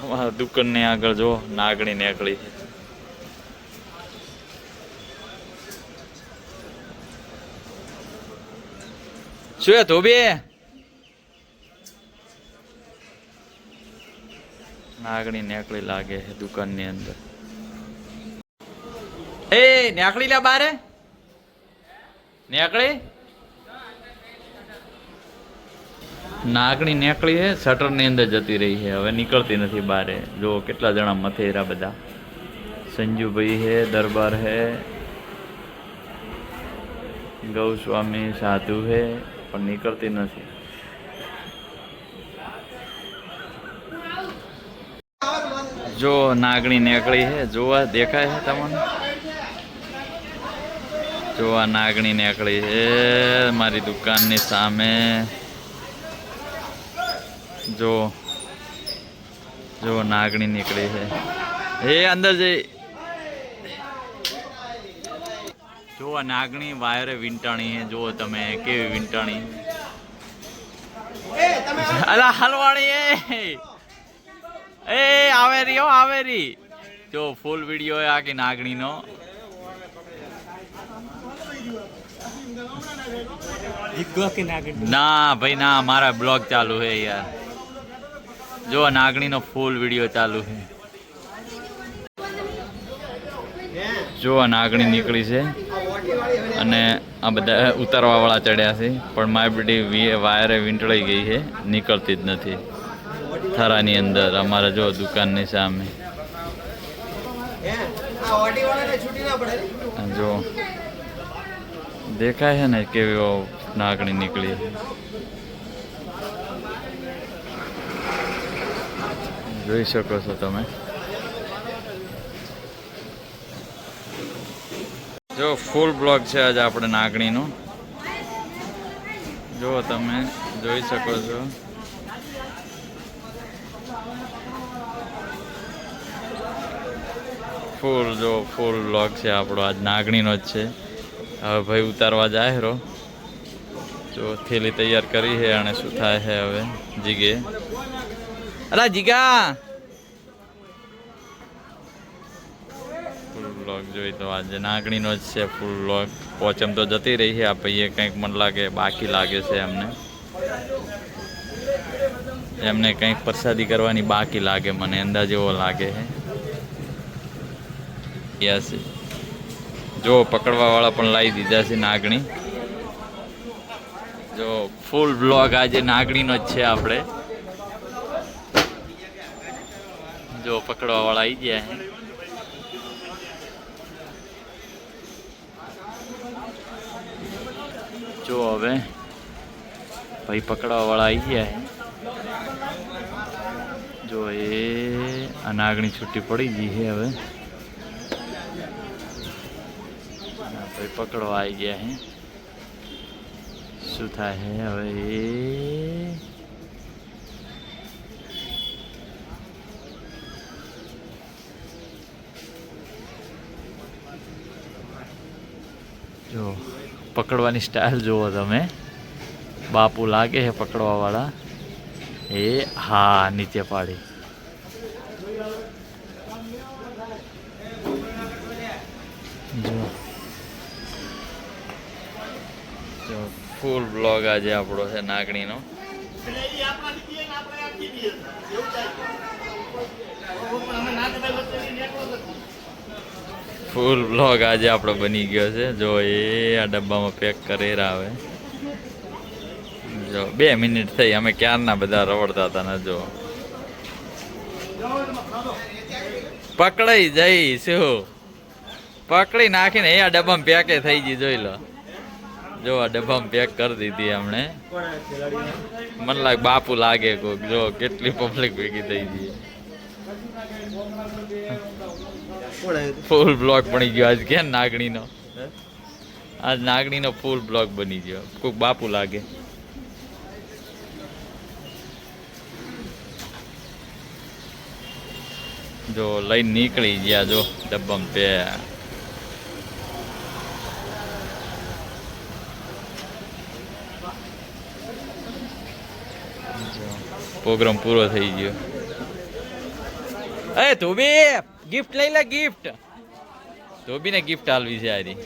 અમારા દુકાનની આગળ જો નાગણી નીકળી છે. શું ધોબી નાગણી નીકળી લાગે છે દુકાનની અંદર. એ નીકળી લે બારે નીકળી નાગણી નીકળી છે શટર ની અંદર જતી રહી છે હવે નીકળતી નથી બારે. જો કેટલા જણા મથેરા બધા સંજુભાઈ હે દરબાર હે ગૌસ્વામી સાધુ હે પણ નીકળતી નથી. જો નાગણી નીકળી છે જોવા દેખાય છે તમને. જો આ નાગણી નીકળી છે મારી દુકાનની સામે. જો જો નાગણી નીકળી છે એ અંદર જઈ. જો આ નાગણી વાયરે વીંટાણી છે. જો તમે કેવી વીંટાણી. અલા હલવાણી એ આવેરી હો આવેરી. જો ફૂલ વિડીયો આખી નાગણીનો. ના ભાઈ ના મારા બ્લોગ ચાલુ છે યાર. જો નાગણીનો ફૂલ વિડીયો ચાલુ છે. જો આ નાગણી નીકળી છે અને આ બધા ઉતારવા વાળા ચડ્યા છે પણ મારી બધી વાયરે વીંટળાઈ ગઈ છે નીકળતી જ નથી થરાની અંદર. અમારે જો દુકાનની સામે જો દેખાય છે ને કેવી નાગણી નીકળી. જોઈ શકો છો તમે. જો ફૂલ બ્લોગ છે આજે આપણે નાગણીનો. જો તમે જોઈ શકો છો. ફૂલ જો ફૂલ બ્લોગ છે આપણો આજ નાગણીનો જ છે. હવે ભાઈ ઉતારવા જાય રો. જો થેલી તૈયાર કરી છે અને શું થાય છે હવે જીગે. અલા જીગા ફૂલ બ્લોગ જોઈ તો આજે નાગણીનો જ છે ફૂલ બ્લોગ. પોચમ તો જતી રહી છે આ ભાઈએ કંઈક મને લાગે બાકી લાગે છે એમને કંઈક પ્રસાદી કરવાની બાકી લાગે મને અંદાજ એવો લાગે છે. જો પકડવા વાળા પણ લાવી દીધા છે નાગણી. જો ફૂલ બ્લોગ આજે નાગણીનો જ છે આપણે. જો પકડવા વાળા આવી ગયા છે. જો હવે ભાઈ પકડવા વાળા આવી ગયા છે. જો એ આ નાગણી છૂટી પડી ગઈ છે હવે ભાઈ પકડવા આવી ગયા છે. શું થાય છે હવે એ જો પકડવાની સ્ટાઇલ જુઓ તમે. બાપુ લાગે છે પકડવા વાળા. એ હા નીચે પાડી. જો ફૂલ બ્લોગ આજે આપણો છે નાગણીનો. ફૂલ બ્લોગ આજે આપણો બની ગયો છે. જો એ આ ડબ્બામાં પેક કરી આવે. જો 2 મિનિટ થઈ અમે ક્યારના બધા રવડતા હતા ને. જો પકડાઈ જઈ શું પકડી નાખીને એ આ ડબ્બામાં પેકે થઈ ગઈ. જોઈ લો. જો આ ડબ્બામાં પેક કરી દીધી એમણે. મને લાગે બાપુ લાગે કોક. જો કેટલી પબ્લિક ભેગી થઈ ગઈ. ફૂલ બ્લોગ બની ગયો આજ કે નાગણીનો. આજ નાગણીનો ફૂલ બ્લોગ બની ગયો. કોક બાપુ લાગે. જો લઈને નીકળી ગયા. જો ડબ્બામાં પે પ્રોગ્રામ પૂરો થઈ ગયો. એ ધોબી ગિફ્ટ લઈ લે ગિફ્ટ ધોબીને ગિફ્ટ આલવી છે આરી